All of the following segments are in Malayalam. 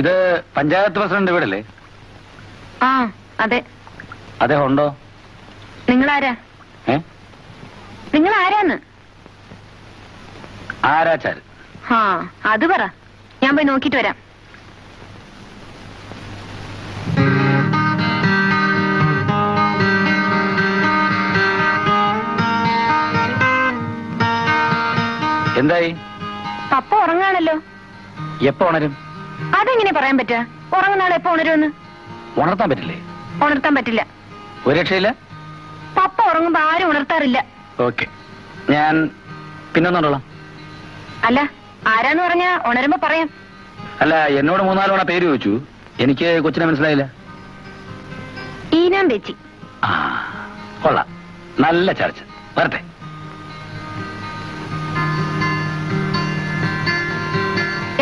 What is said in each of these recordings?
ഇത് പഞ്ചായത്ത് പ്രസിഡന്റ് വീടല്ലേ? ആ അതെ. അദ്ദേഹം ഉണ്ടോ? നിങ്ങളാരാ? നിങ്ങൾ ആരാന്ന്? ആരാച്ചാര്? ആ അത് പറ, ഞാൻ പോയി നോക്കിട്ട് വരാം. എന്തായി? പപ്പ ഉറങ്ങാണല്ലോ. എപ്പോ ഉണരും? അതെങ്ങനെ പറയാൻ പറ്റാ? ഉറങ്ങുന്ന ആൾ എപ്പോ ഉണരുമെന്ന് ഉണർത്താൻ പറ്റില്ലേ? ഉണർത്താൻ പറ്റില്ല. ഒരു രക്ഷയില്ല. പപ്പ ഉറങ്ങുമ്പോ ആരും ഉണർത്താറില്ല. ഓക്കെ, ഞാൻ പിന്നൊന്നുണ്ടോളാം. അല്ല, ആരാന്ന് പറഞ്ഞാ ഉണരുമ്പോ പറയാം. അല്ല, എന്നോട് 3-4 തവണ പേര് ചോദിച്ചു. എനിക്ക് കൊച്ചിനെ മനസ്സിലായില്ല. ഈനാം ബേച്ചി. ആ കൊള്ളാം, നല്ല ചർച്ച. വരട്ടെ.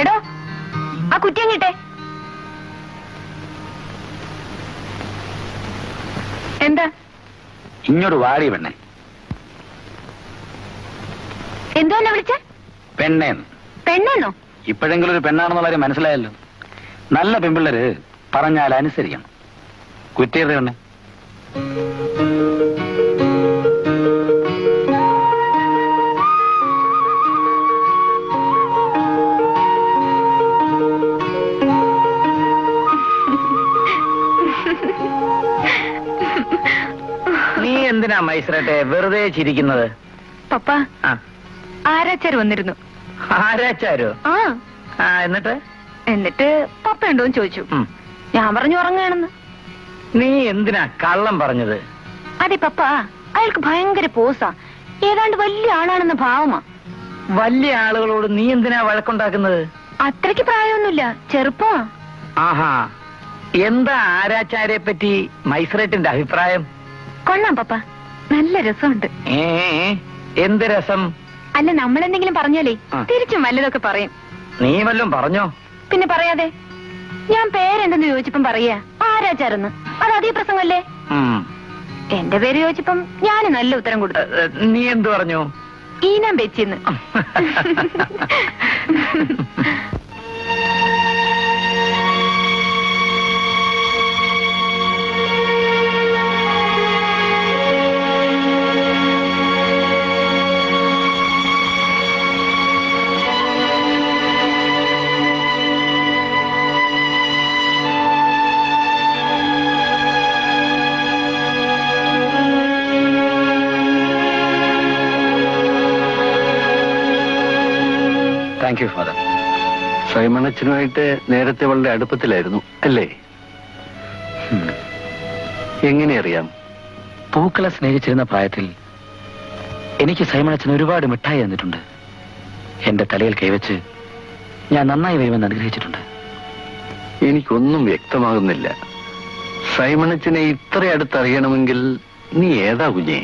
എടോ, ആ കുറ്റിയം കിട്ടെ. എന്താ? ഇങ്ങോട്ട് വാടി പെണ്ണെ. എന്തോ എന്നെ വിളിച്ച? പെണ്ണേന്ന്. പെണ്ണെന്നോ? ഇപ്പോഴെങ്കിലും ഒരു പെണ്ണാണെന്നുള്ള കാര്യം മനസ്സിലായല്ലോ. നല്ല പെൺപിള്ളേര് പറഞ്ഞാൽ അനുസരിക്കണം. കുറ്റിയുടെ പെണ്ണെ. നീ എന്തിനാ മൈസറട്ടെ വെറുതെ ചിരിക്കുന്നത്? പപ്പ, ആരാച്ചാര് വന്നിരുന്നു. ആരാച്ചാരോ? ആ എന്നിട്ട് പപ്പ ഉണ്ടോന്ന് ചോദിച്ചു. ഞാൻ പറഞ്ഞു ഉറങ്ങാണെന്ന്. നീ എന്തിനാ കള്ളം പറഞ്ഞത്? അതെ പപ്പ, അയാൾക്ക് ഭയങ്കര പോസാ. ഏതാണ്ട് വലിയ ആളാണെന്ന ഭാവമാ. വലിയ ആളുകളോട് നീ എന്തിനാ വഴക്കുണ്ടാക്കുന്നത്? അത്രയ്ക്ക് പ്രായമൊന്നുമില്ല, ചെറുപ്പമാ. ആഹാ, എന്താ ആരാച്ചാരെ പറ്റി മൈസറേട്ടിന്റെ അഭിപ്രായം? കൊള്ളാം പപ്പ, നല്ല രസമുണ്ട്. എന്ത് രസം? അല്ല, നമ്മളെന്തെങ്കിലും പറഞ്ഞാലേ തിരിച്ചും വല്ലതൊക്കെ പറയും. നീ വല്ലതും പറഞ്ഞോ? പിന്നെ പറയാതെ. ഞാൻ പേരെന്തെന്ന് ചോദിച്ചപ്പം പറയാ ആരാച്ചാരെന്ന്. അത് അതേ പ്രസംഗല്ലേ? എന്റെ പേര് ചോദിച്ചപ്പം ഞാൻ നല്ല ഉത്തരം കൊടുത്തു. നീ എന്തു പറഞ്ഞു? ഈനാം ബേച്ചിന്ന്. Thank you father. സൈമണച്ചനുമായിട്ട് നേരത്തെ വളരെ അടുപ്പത്തിലായിരുന്നു അല്ലേ? എങ്ങനെ അറിയാം? പൂക്കളെ സ്നേഹിച്ചിരുന്ന പ്രായത്തിൽ എനിക്ക് സൈമണച്ചൻ ഒരുപാട് മിഠായി തന്നിട്ടുണ്ട്. എന്റെ തലയിൽ കൈവച്ച് ഞാൻ നന്നായി വരുമെന്ന് അനുഗ്രഹിച്ചിട്ടുണ്ട്. എനിക്കൊന്നും വ്യക്തമാകുന്നില്ല. സൈമണച്ചനെ ഇത്ര അടുത്തറിയണമെങ്കിൽ നീ ഏതാ കുഞ്ഞേ?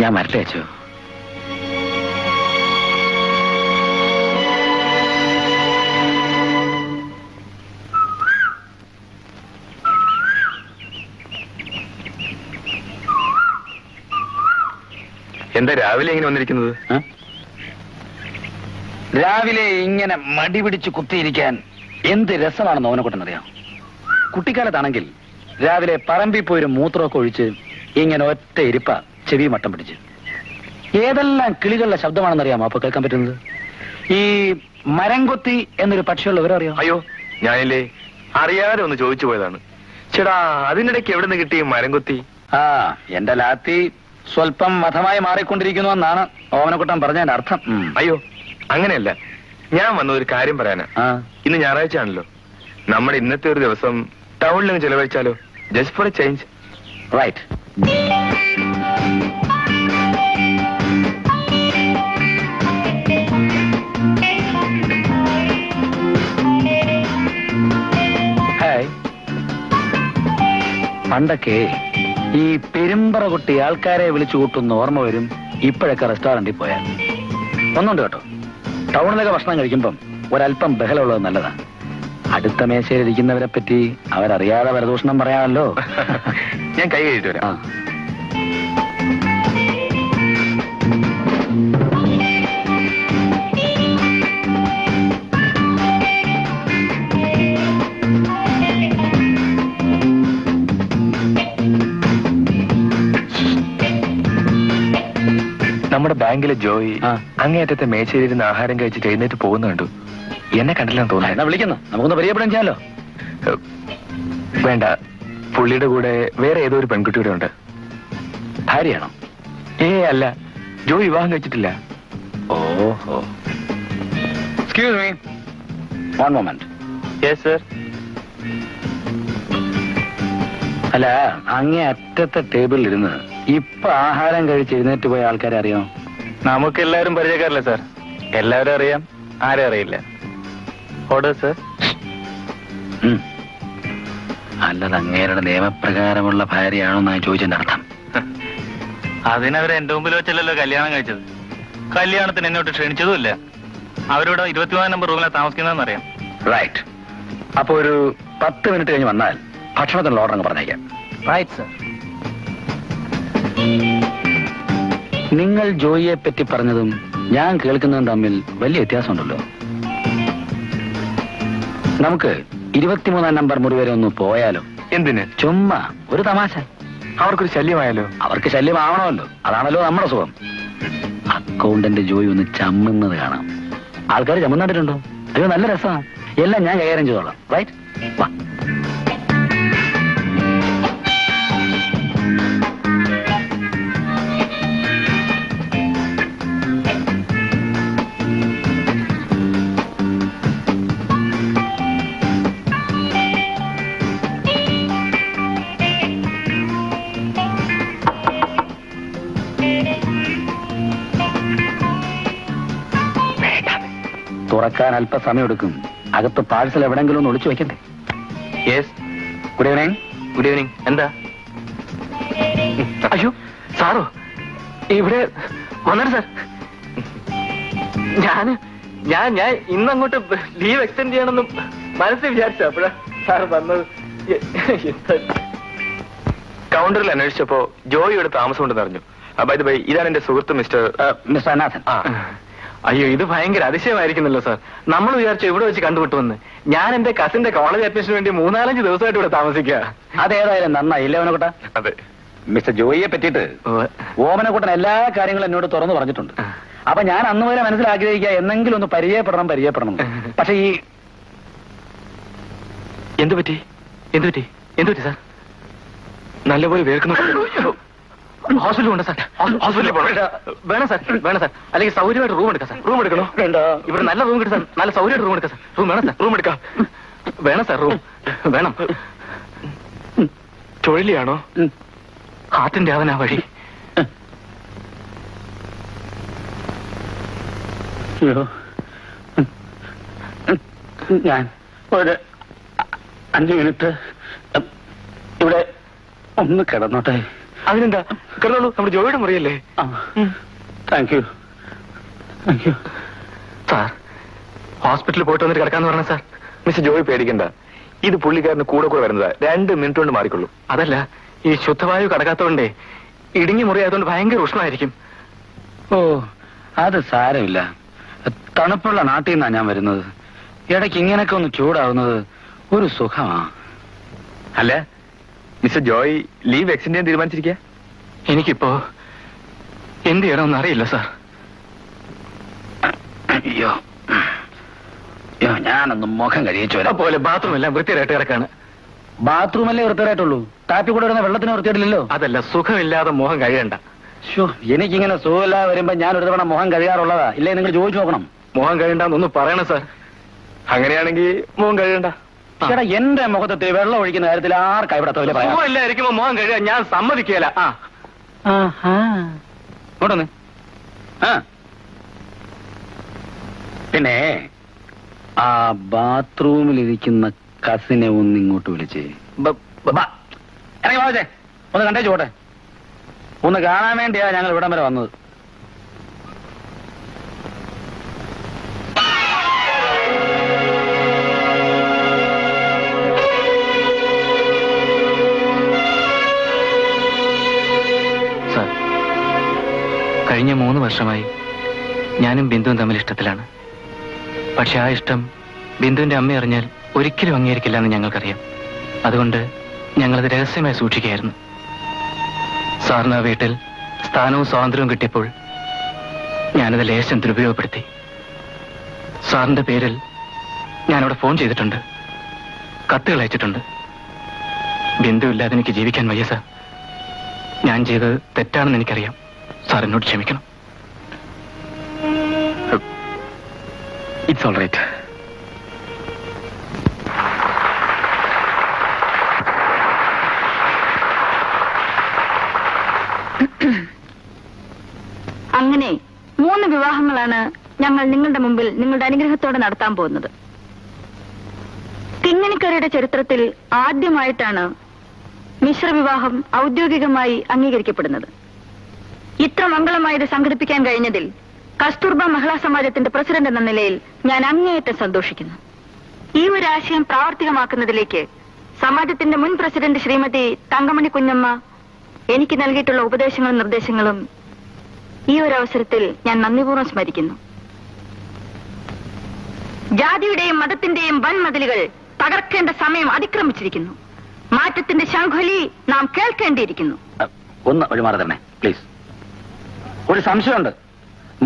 ഞാൻ വരട്ടെ അച്ചോ. എന്താ രാവിലെ ഇങ്ങനെ വന്നിരിക്കുന്നത്? രാവിലെ ഇങ്ങനെ മടി പിടിച്ച് കുത്തിയിരിക്കാൻ എന്ത് രസമാണെന്ന് ഓനക്കൊട്ടെന്നറിയാം. കുട്ടിക്കാലത്താണെങ്കിൽ രാവിലെ പറമ്പിൽ പോയൊരു മൂത്രമൊക്കെ ഒഴിച്ച് ഇങ്ങനെ ഒറ്റ ഇരിപ്പ ചെവി മട്ടം പിടിച്ച് ഏതെല്ലാം കിളികളുടെ ശബ്ദമാണെന്നറിയാമോ അപ്പൊ കേൾക്കാൻ പറ്റുന്നത്? ഈ മരംകൊത്തി എന്നൊരു പക്ഷിയുള്ള വിവരം അറിയാം? അയ്യോ, ഞാനില്ലേ അറിയാതെ ഒന്ന് ചോദിച്ചു പോയതാണ്. ചേടാ, അതിനിടയ്ക്ക് എവിടെ നിന്ന് കിട്ടി മരംകൊത്തി? എന്റെ ലാത്തി സ്വല്പം മതമായി മാറിക്കൊണ്ടിരിക്കുന്നു എന്നാണ് ഓമനക്കുട്ടൻ പറഞ്ഞതിന്റെ അർത്ഥം. അയ്യോ, അങ്ങനെയല്ല. ഞാൻ വന്ന ഒരു കാര്യം പറയാനാ. ഇന്ന് ഞായറാഴ്ച ആണല്ലോ. നമ്മുടെ ഇന്നത്തെ ഒരു ദിവസം ടൗണിൽ നിന്ന് ചെലവഴിച്ചാലോ? Just for a change. Right. Hi. പണ്ടൊക്കെ ഈ പെരുമ്പറ കുട്ടി ആൾക്കാരെ വിളിച്ചു കൂട്ടുന്ന ഓർമ്മ വരും. ഇപ്പോഴൊക്കെ റെസ്റ്റോറന്റിൽ പോയാൽ ഒന്നുണ്ട് കേട്ടോ. ടൗണിലൊക്കെ ഭക്ഷണം കഴിക്കുമ്പം ഒരല്പം ബഹളമുള്ളത് നല്ലതാണ്. അടുത്ത മേശയിലിരിക്കുന്നവരെ പറ്റി അവരറിയാതെ പരദൂഷണം പറയാമല്ലോ. ഞാൻ കൈ കഴിയിട്ട് വരാം. നമ്മുടെ ബാങ്കിലെ ജോയി ആ. അങ്ങേയറ്റത്തെ മേശയിലിരുന്ന് ആഹാരം കഴിച്ചിട്ട് എഴുന്നേറ്റ് പോകുന്ന കണ്ടു. എന്നെ കണ്ടില്ലെന്ന് എന്നാ തോന്നുന്നു. വിളിക്കുന്നു, നമുക്കൊന്ന് പരിചയപ്പെടാൻ ചെയ്യാലോ. വേണ്ട, പുള്ളിയുടെ കൂടെ വേറെ ഏതോ ഒരു പെൺകുട്ടിയുടെ ഉണ്ട്. ഭാര്യയാണോ? അല്ല, ജോയി വിവാഹം കഴിച്ചിട്ടില്ല. ഓഹോ. Excuse me, one moment. Yes sir. അല്ല, അങ്ങേ അറ്റത്തെ ടേബിളിൽ ഇരുന്ന് ഇപ്പൊ ആഹാരം കഴിച്ച് എഴുന്നേറ്റ് പോയ ആൾക്കാരെ അറിയാമോ? നമുക്ക് എല്ലാവരും പരിചയക്കാരല്ലേ സാർ? എല്ലാവരും അറിയാം, ആരെ അറിയില്ല. Order sir. അല്ലത് അങ്ങേരുടെ നിയമപ്രകാരമുള്ള ഭാര്യയാണോ എന്നാണ് ചോദിച്ചതിന്റെ അർത്ഥം. അതിനവരെ എന്റെ മുമ്പിൽ വെച്ചല്ലോ കല്യാണം കഴിച്ചത്. കല്യാണത്തിന് എന്നോട്ട് ക്ഷണിച്ചതുമില്ല. അവരോട് 24 നമ്പർ റൂമിലാണ് താമസിക്കുന്നതെന്നറിയാം. റൈറ്റ്. അപ്പൊ ഒരു 10 മിനിറ്റ് കഴിഞ്ഞ് വന്നാൽ ഭക്ഷണത്തിനുള്ള ഓർഡർ അങ്ങ് പറഞ്ഞേക്കാം. Right sir. നിങ്ങൾ ജോയിയെ പറ്റി പറഞ്ഞതും ഞാൻ കേൾക്കുന്നതും തമ്മിൽ വലിയ വ്യത്യാസമുണ്ടല്ലോ. നമുക്ക് 23 നമ്പർ മുറി വരെ ഒന്ന് പോയാലോ? എന്തിന്? ചുമ്മാ ഒരു തമാശ. അവർക്കൊരു ശല്യമായാലോ? അവർക്ക് ശല്യമാവണമല്ലോ, അതാണല്ലോ നമ്മുടെ സുഖം. അക്കൗണ്ടന്റ് ജോയി ഒന്ന് ചമ്മുന്നത് കാണാം. ആൾക്കാർ ചമ്മുന്നിട്ടുണ്ടോ? അയ്യോ, നല്ല രസമാണ്. എല്ലാം ഞാൻ കൈകാര്യം ചെയ്തോളാം. റൈറ്റ്, വാ. തുറക്കാൻ അല്പസമയം എടുക്കും. അകത്ത് പാഴ്സൽ എവിടെങ്കിലും ഒന്ന് ഒളിച്ചു വെക്കണ്ടേ? Yes. Good evening. Good evening. എന്താ? അയ്യോ, സാറോ ഇവിടെ വന്നിട്ട് സാർ? ഞാൻ ഇന്നങ്ങോട്ട് ലീവ് എക്സ്റ്റെൻഡ് ചെയ്യണമെന്നും മനസ്സിൽ വിചാരിച്ചു. അപ്പോഴാ സാർ വന്നത്. കൗണ്ടറിൽ അന്വേഷിച്ചപ്പോ ജോയിയുടെ താമസം ഉണ്ടെന്ന് അറിഞ്ഞു. ഇതാണ് എന്റെ സുഹൃത്ത് മിസ്റ്റർ അനാഥൻ. അയ്യോ, ഇത് ഭയങ്കര അതിശയമായിരിക്കുന്നല്ലോ സാർ. നമ്മൾ വിചാരിച്ചു ഇവിടെ വെച്ച് കണ്ടുപിട്ടുവന്ന്. ഞാൻ എന്റെ കസിന്റെ കോളേജ് അഡ്മിഷന് വേണ്ടി 3-4 ദിവസമായിട്ട് ഇവിടെ താമസിക്കുക. അതേതായാലും നന്നായില്ലേ ഓമനക്കുട്ട? അതെ. മിസ്റ്റർ ജോയിയെ പറ്റിയിട്ട് ഓമനക്കുട്ടൻ എല്ലാ കാര്യങ്ങളും എന്നോട് തുറന്നു പറഞ്ഞിട്ടുണ്ട്. അപ്പൊ ഞാൻ അന്ന് വരെ മനസ്സിലാഗ്രഹിക്കുക എന്നെങ്കിലും ഒന്ന് പരിചയപ്പെടണം. പക്ഷെ ഈ എന്തു പറ്റി സാർ? നല്ലപോലെ വേർക്കുന്നു. ഹോസ്പിറ്റലിൽ ഉണ്ട് സാർ. ഹോസ്പിറ്റലിൽ വേണം സാർ. അല്ലെങ്കിൽ സൗകര്യമായിട്ട് റൂം എടുക്കാം സാർ. റൂം എടുക്കണോ? വേണ്ട, ഇവിടെ നല്ല റൂം കിട്ടും സാർ. നല്ല സൗകര്യമായിട്ട് റൂം എടുക്കാം സാർ. റൂം വേണം സാർ. റൂം എടുക്കാം. വേണം സാർ, റൂം വേണം. ചുഴലിയാണോ? ഹാർട്ടിന്റെ അവനാ വഴി. ഞാൻ ഒരു 5 മിനിറ്റ് ഇവിടെ ഒന്ന് കിടന്നോട്ടെ. അതിനെന്താ, കിടന്നോളൂ. നമ്മുടെ ജോയിയുടെ മുറിയല്ലേ? Thank you. സാർ, ഹോസ്പിറ്റലിൽ പോയിട്ട് വന്നിട്ട് കിടക്കാന്ന് പറഞ്ഞ സാർ. മിസ്റ്റർ ജോയി പേടിക്കണ്ട, ഇത് പുള്ളിക്കാരന് കൂടെ വരുന്നതാ. 2 മിനിറ്റ് കൊണ്ട് മാറിക്കൊള്ളൂ. അതല്ല, ഈ ശുദ്ധവായു കടക്കാത്തോണ്ടേ ഇടുങ്ങി മുറിയായതുകൊണ്ട് ഭയങ്കര ഉഷ്ണമായിരിക്കും. ഓ, അത് സാരമില്ല. തണുപ്പുള്ള നാട്ടിൽ നിന്നാ ഞാൻ വരുന്നത്. ഇടയ്ക്ക് ഇങ്ങനെയൊക്കെ ഒന്ന് ചൂടാവുന്നത് ഒരു സുഖമാ. അല്ല, മിസ്റ്റർ ജോയ് ലീവ് എക്സ്റ്റെൻഡ് ചെയ്യാൻ തീരുമാനിച്ചിരിക്കുക? എനിക്കിപ്പോ എന്ത് ചെയ്യണമെന്ന് അറിയില്ല സാർ. അയ്യോ, ഞാനൊന്ന് മുഖം കഴിച്ചു വരാം. പോലെ ബാത്റൂം എല്ലാം വൃത്തിയായിട്ട് കിടക്കാണ്. ബാത്റൂമല്ലേ വൃത്തിയായിട്ടുള്ളൂ, ടാപ്പിൽ കൂടെ വരുന്ന വെള്ളത്തിന് വൃത്തിയായിട്ടില്ലല്ലോ. അതല്ല, സുഖമില്ലാതെ മുഖം കഴിയണ്ട. എനിക്കിങ്ങനെ സുഖമില്ലാതെ വരുമ്പോ ഞാൻ ഒരു തവണ മുഖം കഴുകാറുള്ളതാ. ഇല്ലേ, നിങ്ങൾ ചോദിച്ചു നോക്കണം. മുഖം കഴിയണ്ടെന്നൊന്ന് പറയണം സാർ. അങ്ങനെയാണെങ്കിൽ മുഖം കഴിയണ്ട. ചേട്ടാ, എന്റെ മുഖത്തെ വെള്ളം ഒഴിക്കുന്ന കാര്യത്തിൽ ആർക്കാ ഇവിടെ തൊഴിൽ പറയാം? സുഖമില്ലായിരിക്കുമ്പോ മുഖം കഴിയാൻ ഞാൻ സമ്മതിക്കുകയില്ല. ഇങ്ങോട്ടൊന്ന്. പിന്നെ ആ ബാത്റൂമിലിരിക്കുന്ന കസിനെ ഒന്ന് ഇങ്ങോട്ട് വിളിച്ചേ. ഇറങ്ങി വാച്ചേ, ഒന്ന് കണ്ടേച്ചു പോട്ടെ. ഒന്ന് കാണാൻ വേണ്ടിയാ ഞങ്ങൾ ഇവിടം വരെ വന്നത്. കഴിഞ്ഞ 3 വർഷമായി ഞാനും ബിന്ദുവും തമ്മിൽ ഇഷ്ടത്തിലാണ്. പക്ഷെ ആ ഇഷ്ടം ബിന്ദുവിന്റെ അമ്മ അറിഞ്ഞാൽ ഒരിക്കലും അംഗീകരിക്കില്ല എന്ന് ഞങ്ങൾക്കറിയാം. അതുകൊണ്ട് ഞങ്ങളത് രഹസ്യമായി സൂക്ഷിക്കുകയായിരുന്നു. സാറിന് ആ വീട്ടിൽ സ്ഥാനവും സ്വാതന്ത്ര്യവും കിട്ടിയപ്പോൾ ഞാനത് ലേശം ദുരുപയോഗപ്പെടുത്തി. സാറിന്റെ പേരിൽ ഞാനവിടെ ഫോൺ ചെയ്തിട്ടുണ്ട്, കത്തുകൾ അയച്ചിട്ടുണ്ട്. ബിന്ദു ഇല്ലാതെ എനിക്ക് ജീവിക്കാൻ വയ്യ സാർ. ഞാൻ ചെയ്തത് തെറ്റാണെന്ന് എനിക്കറിയാം. സാർ എന്നോട് ക്ഷമിക്കണം. It's all right. അങ്ങനെ 3 വിവാഹങ്ങളാണ് ഞങ്ങൾ നിങ്ങളുടെ മുമ്പിൽ നിങ്ങളുടെ അനുഗ്രഹത്തോടെ നടത്താൻ പോകുന്നത്. കിങ്ങിണിക്കരയുടെ ചരിത്രത്തിൽ ആദ്യമായിട്ടാണ് മിശ്രവിവാഹം ഔദ്യോഗികമായി അംഗീകരിക്കപ്പെടുന്നത്. ഇത്ര മംഗളമായി ഇത് സംഘടിപ്പിക്കാൻ കഴിഞ്ഞതിൽ കസ്തൂർബ മഹിളാ സമാജത്തിന്റെ പ്രസിഡന്റ് എന്ന നിലയിൽ ഞാൻ അങ്ങേയറ്റം സന്തോഷിക്കുന്നു. ഈ ഒരു ആശയം പ്രാവർത്തികമാക്കുന്നതിലേക്ക് സമാജത്തിന്റെ മുൻ പ്രസിഡന്റ് ശ്രീമതി തങ്കമണി കുഞ്ഞമ്മ എനിക്ക് നൽകിയിട്ടുള്ള ഉപദേശങ്ങളും നിർദ്ദേശങ്ങളും ഈ ഒരു അവസരത്തിൽ ഞാൻ നന്ദിപൂർവ്വം സ്മരിക്കുന്നു. ജാതിയുടെയും മതത്തിന്റെയും വൻമതിലുകൾ തകർക്കേണ്ട സമയം അതിക്രമിച്ചിരിക്കുന്നു. മാറ്റത്തിന്റെ ശംഖൊലി നാം കേൾക്കേണ്ടിയിരിക്കുന്നു. ഒന്ന് ഒഴിമാറി തന്നെ പ്ലീസ്. ഒരു സംശയമുണ്ട്.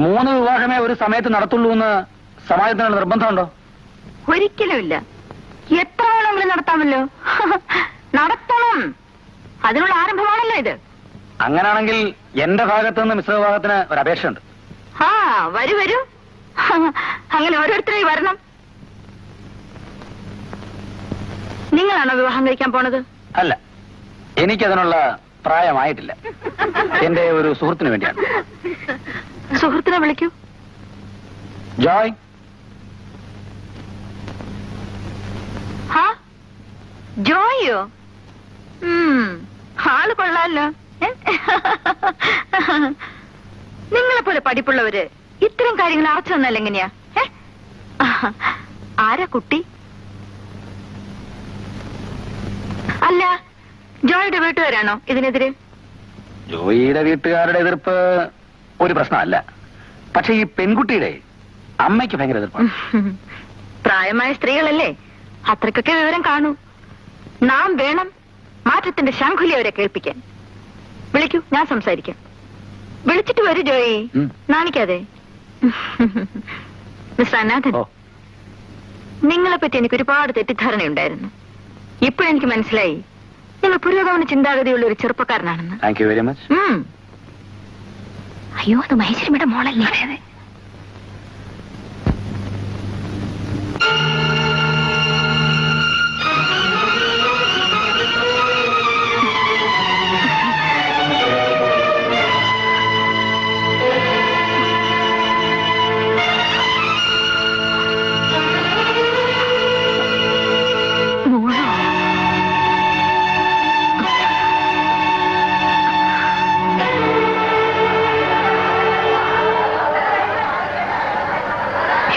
3 വിവാഹമേ ഒരു സമയത്ത് നടത്തുള്ളൂ എന്ന് സമാജത്തിനുള്ള നിർബന്ധമുണ്ടോ? ഒരിക്കലുമില്ല. എത്ര വേണമെങ്കിലും നടത്താമല്ലോ. നടത്തണം. അതിനുള്ള ആരംഭമാണല്ലോ ഇത്. അങ്ങനാണെങ്കിൽ എന്റെ ഭാഗത്ത് നിന്ന് മിശ്ര വിവാഹത്തിന് ഒരു അപേക്ഷയുണ്ട്. ആ വരൂ വരൂ. അങ്ങനെ ഓരോരുത്തരായി വരണം. നിങ്ങളാണോ വിവാഹം കഴിക്കാൻ പോണത്? അല്ല, എനിക്കതിനുള്ള പ്രായമായിട്ടില്ല. എന്റെ ഒരു സുഹൃത്തിന് വേണ്ടിയാണ്. സുഹൃത്തിനെ വിളിക്കൂ. ജോയ്. ജോയോ? ആള് കൊള്ളാലോ. നിങ്ങളെ പോലെ പഠിപ്പുള്ളവര് ഇത്തരം കാര്യങ്ങൾ അറച്ചു തന്നല്ല എങ്ങനെയാ? ആരാ കുട്ടി? അല്ല, ജോയിയുടെ വീട്ടുകാരാണോ ഇതിനെതിരെ? ജോയിയുടെ വീട്ടുകാരുടെ എതിർപ്പ് ഒരു പ്രശ്നമല്ല. പക്ഷെ ഈ പെൺകുട്ടിയുടെ അമ്മയ്ക്ക് ഭയങ്കര എതിർപ്പാണ്. പ്രായമായ സ്ത്രീകളല്ലേ, അത്രക്കൊക്കെ വിവരം കാണൂ. നാം വേണം മാറ്റത്തിന്റെ ശംഖുലി അവരെ കേൾപ്പിക്കാൻ. വിളിക്കൂ, ഞാൻ സംസാരിക്കാം. വിളിച്ചിട്ട് വരൂ ജോയി, നാണിക്കാതെ. മിസ്റ്റർ അനാഥൻ, നിങ്ങളെ പറ്റി എനിക്ക് ഒരുപാട് തെറ്റിദ്ധാരണയുണ്ടായിരുന്നു. ഇപ്പോഴെനിക്ക് മനസ്സിലായി നിങ്ങൾ പുരോഗമന ചിന്താഗതിയുള്ള ഒരു ചെറുപ്പക്കാരനാണെന്ന്. Thank you very much. അയ്യോ, അത് മഹേശ്വരിയുടെ മോളല്ലേ? അതെ.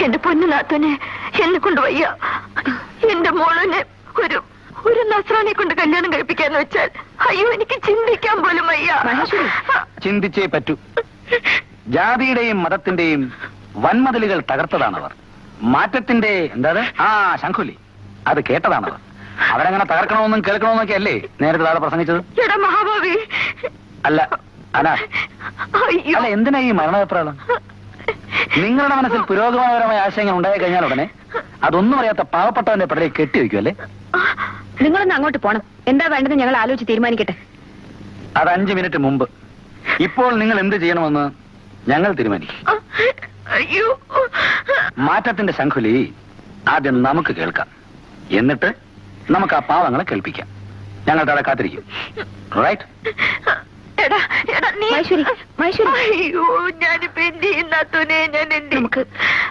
എന്റെ പൊന്നുനാത്തനെ എന്നെ കൊണ്ട് വയ്യ. എന്റെ മോളിനെ ഒരു നസ്രാനെ കൊണ്ട് കല്യാണം കഴിപ്പിക്കാന്ന് വെച്ചാൽ അയ്യോ, എനിക്ക് ചിന്തിക്കാൻ പോലും വയ്യ. ചിന്തിച്ചേ പറ്റൂ. ജാതിയുടെയും മതത്തിന്റെയും വൻമതിലുകൾ തകർത്തതാണവർ. മാറ്റത്തിന്റെ ശംഖുലി അത് കേട്ടതാണവർ. അവരങ്ങനെ തകർക്കണമെന്നും കേൾക്കണമെന്നൊക്കെ അല്ലേ നേരത്തെ താഴെ പ്രസംഗിച്ചത്? എടാ മഹാഭാവി. അല്ല അല്ല, എന്തിനാ ഈ മരണപ്രാളം? നിങ്ങളുടെ മനസ്സിൽ പുരോഗമനപരമായ ആശയങ്ങൾ ഉണ്ടായി കഴിഞ്ഞാൽ ഉടനെ അതൊന്നും അറിയാത്ത പാവപ്പെട്ടവന്റെ പടലിൽ കെട്ടിവെക്കും അല്ലേ? നിങ്ങളൊന്ന് അങ്ങോട്ട് പോണം. എന്താ വേണ്ടത് ഞങ്ങൾ ആലോചിച്ച് തീരുമാനിക്കട്ടെ. അത് 5 മിനിറ്റ് മുമ്പ്. ഇപ്പോൾ നിങ്ങൾ എന്ത് ചെയ്യണമെന്ന് ഞങ്ങൾ തീരുമാനിക്കും. അയ്യോ, മാറ്റത്തിന്റെ ശംഖുലി ആദ്യം നമുക്ക് കേൾക്കാം, എന്നിട്ട് നമുക്ക് ആ പാവങ്ങളെ കേൾപ്പിക്കാം. ഞങ്ങൾ തടെ കാത്തിരിക്കും. റൈറ്റ്? അയ്യോ, ഞാനിപ്പോ എന്ത് ചെയ്യുന്നേ?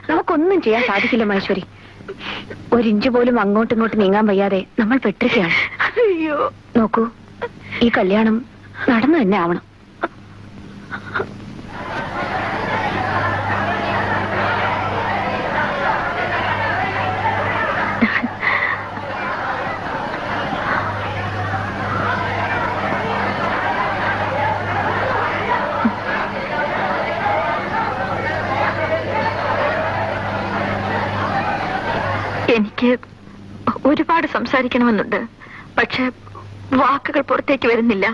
നമുക്കൊന്നും ചെയ്യാൻ സാധിക്കില്ല മഹേശ്വരി. 1 ഇഞ്ച് പോലും അങ്ങോട്ടും ഇങ്ങോട്ടും നീങ്ങാൻ വയ്യാതെ നമ്മൾ പെട്ടിരിക്കുകയാണ്. അയ്യോ, നോക്കൂ, ഈ കല്യാണം നടന്നു തന്നെ ആവണം. എനിക്ക് ഒരുപാട് സംസാരിക്കണമെന്നുണ്ട്, പക്ഷെ വാക്കുകൾ പുറത്തേക്ക് വരുന്നില്ല.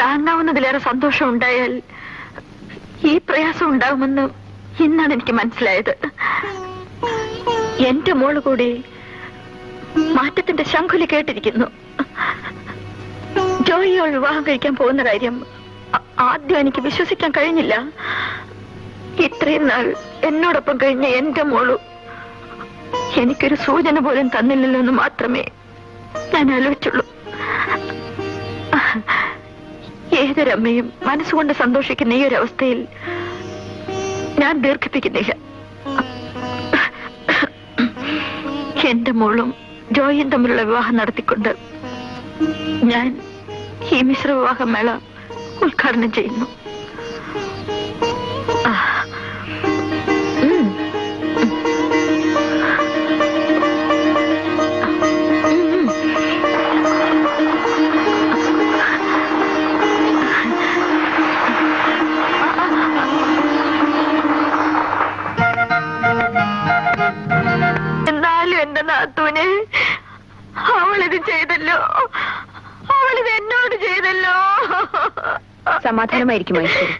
താങ്ങാവുന്നതിലേറെ സന്തോഷം ഉണ്ടായാൽ ഈ പ്രയാസം ഉണ്ടാകുമെന്ന് ഇന്നാണ് എനിക്ക് മനസ്സിലായത്. എന്റെ മോള് കൂടി മാറ്റത്തിന്റെ ശംഖുലി കേട്ടിരിക്കുന്നു. ജോയിയോൾ വിവാഹം കഴിക്കാൻ പോകുന്ന കാര്യം ആദ്യം എനിക്ക് വിശ്വസിക്കാൻ കഴിഞ്ഞില്ല. ഇത്രയും നാൾ എന്നോടൊപ്പം കഴിഞ്ഞ എന്റെ മോളു എനിക്കൊരു സൂചന പോലും തന്നില്ലല്ലോ എന്ന് മാത്രമേ ഞാൻ ആലോചിച്ചുള്ളൂ. ഏതൊരമ്മയും മനസ്സുകൊണ്ട് സന്തോഷിക്കുന്ന ഈ ഒരു അവസ്ഥയിൽ ഞാൻ ദീർഘിപ്പിക്കുന്നില്ല. എന്റെ മോളും ജോയിയും തമ്മിലുള്ള വിവാഹം നടത്തിക്കൊണ്ട് ഞാൻ ഈ മിശ്ര വിവാഹ മേള ഉദ്ഘാടനം ചെയ്യുന്നു. എന്നാലും എന്റെ നാത്തൂന് അവളിത് ചെയ്തല്ലോ, അവളിത് എന്നോട് ചെയ്തല്ലോ. സമാധാനമായിരിക്കും ഐശ്വര്യ.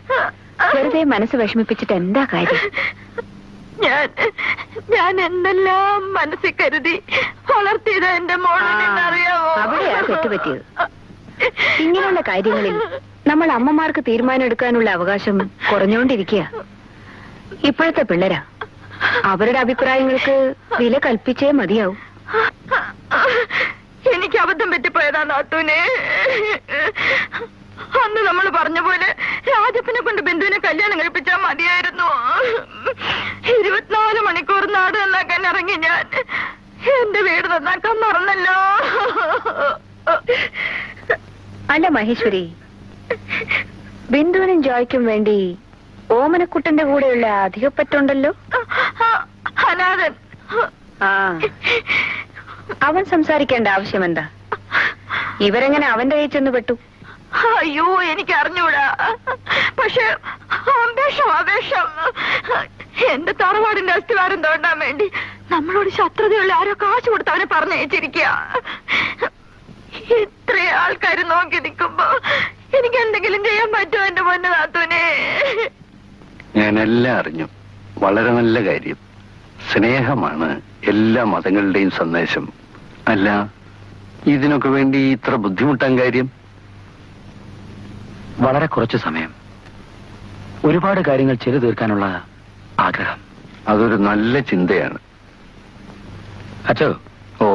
വെറുതെ മനസ്സ് വിഷമിപ്പിച്ചിട്ട് എന്താ കാര്യം? ഞാൻ എന്തെല്ലാം മനസ്സിൽ കരുതി വളർത്തിയത് എന്റെ മോളിനെന്നറിയാമോ? അവിടെയാ തെറ്റുപറ്റിയത്. ഇങ്ങനെയുള്ള കാര്യങ്ങളിൽ നമ്മൾ അമ്മമാർക്ക് തീരുമാനം എടുക്കാനുള്ള അവകാശം കുറഞ്ഞുകൊണ്ടിരിക്കുക. ഇപ്പോഴത്തെ പിള്ളേരാ, അവരുടെ അഭിപ്രായങ്ങൾക്ക് വില കൽപ്പിച്ചേ മതിയാവും. എനിക്ക് അബദ്ധം പറ്റിപ്പോയതാ നാത്തൂനെ. അന്ന് നമ്മൾ പറഞ്ഞ പോലെ രാജപ്പനെ കൊണ്ട് ബന്ധുവിനെ കല്യാണം കഴിപ്പിച്ചാൽ മതിയായിരുന്നു. 24 മണിക്കൂർ നാട് നന്നാക്കാൻ ഇറങ്ങി ഞാൻ എന്റെ വീട് നന്നാക്കാൻ മറന്നല്ലോ. അല്ല മഹേശ്വരി, ബിന്ദുവിനും ജോയ്ക്കും വേണ്ടി ഓമനക്കുട്ടന്റെ കൂടെയുള്ള അധികപ്പറ്റുണ്ടല്ലോ. അനാഥൻ. ആ, അവൻ സംസാരിക്കേണ്ട ആവശ്യം എന്താ? ഇവരെങ്ങനെ അവന്റെ കയ്യിൽ ചെന്ന് പെട്ടു? അയ്യോ, എനിക്ക് അറിഞ്ഞൂടാ. പക്ഷെ ആവേശം എന്റെ തറവാടിന്റെ അസ്ഥിവാരം തോണ്ടാൻ വേണ്ടി നമ്മളോട് ശത്രുതയുള്ള ആരോ കാശ് കൊടുത്ത് അവനെ പറഞ്ഞയച്ചിരിക്കുക. ഇത്ര ആൾക്കാർ നോക്കി നിൽക്കുമ്പോ എനിക്ക് എന്തെങ്കിലും ചെയ്യാൻ പറ്റുമോ എന്റെ പൊന്നു നാത്തൂനെ? ഞാനെല്ലാം അറിഞ്ഞു. വളരെ നല്ല കാര്യം. സ്നേഹമാണ് എല്ലാ മതങ്ങളുടെയും സന്ദേശം. അല്ല, ഇതിനൊക്കെ വേണ്ടി ഇത്ര ബുദ്ധിമുട്ടാൻ കാര്യം? വളരെ കുറച്ച് സമയം, ഒരുപാട് കാര്യങ്ങൾ ചെയ്തു തീർക്കാനുള്ള ആഗ്രഹം. അതൊരു നല്ല ചിന്തയാണ്. അച്ചോ, ഓ,